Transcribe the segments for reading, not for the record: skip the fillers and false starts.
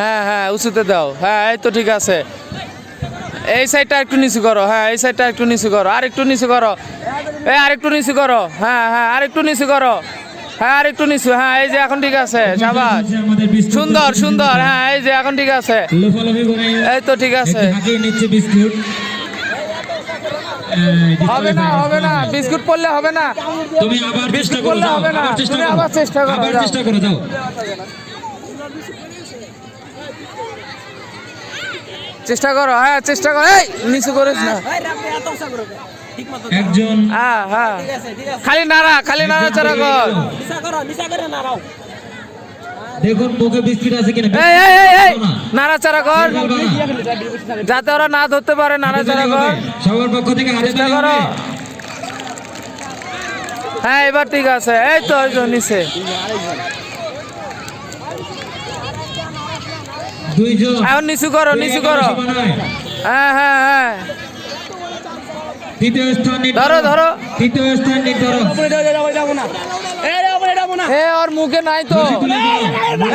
হ্যাঁ হ্যাঁ উঁচুতে দাও, হ্যাঁ এই তো ঠিক আছে। এই সাইডটা একটু নিচু করো, হ্যাঁ এই সাইডটা একটু নিচু করো, আর একটু নিচু করো, এই আরেকটু নিচু করো, হ্যাঁ হ্যাঁ আরেকটু নিচু করো, হ্যাঁ আরেকটু নিচু, হ্যাঁ এই যে এখন ঠিক আছে, শাবাশ, সুন্দর সুন্দর, হ্যাঁ এই যে এখন ঠিক আছে, এই তো ঠিক আছে। হবে না হবে না, বিস্কুট পড়লে হবে না, তুমি আবার চেষ্টা বিস্কুট করো, পড়লে যাও, হবে না, আবার চেষ্টা তুমি করো, আবার চেষ্টা করো, আবার যাও। চেষ্টা করো, যাও। চেষ্টা করো, হ্যাঁ চেষ্টা করো, এই নিচু করিস না, একজন হ্যাঁ হ্যাঁ খালি নাড়া, খালি নাড়াচাড়া কর। দেখুন মুখে বিস্কিট আছে কিনা। এই এই এই এই নাড়াচাড়া কর, যাতে ওরা না ধরতে পারে, নাড়াচাড়া কর, সবার পক্ষ থেকে হাতে চেষ্টা তালি করো। হবে। হ্যাঁ এবার ঠিক আছে, এই তো ওই তো নিচে, দুইজন এখন নিচু করো, নিচু করো, হ্যাঁ হ্যাঁ হ্যাঁ তৃতীয় স্থান ধরো ধরো, তৃতীয় স্থান নির্ধারণ। এ ওর মুখে নাই তো,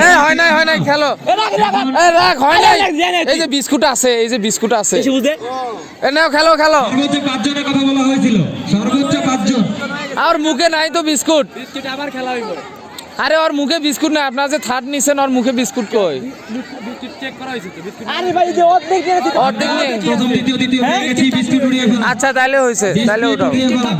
এ হয় নাই হয় নাই, খেলো, এ রাখ, হয় নাই, এই যে বিস্কুট আছে, এই যে বিস্কুট আছে, এ নাও খেলো খেলো। সর্বোচ্চ 5 জনের কথা বলা হয়েছিল, সর্বোচ্চ 5 জন। আর মুখে নাই তো বিস্কুট, আরে ওর মুখে বিস্কুট নাই, আপনার যে থার্ড নিছেন ওর মুখে বিস্কুট কই? অর্ধেক নেই। প্রথম দ্বিতীয় তৃতীয় হয়ে গেছি, বিস্কুট উড়িয়ে ফেলা। আচ্ছা তাহলে হয়েছে, তাহলে বিস্কুট ওটাও উড়িয়ে ফেলা।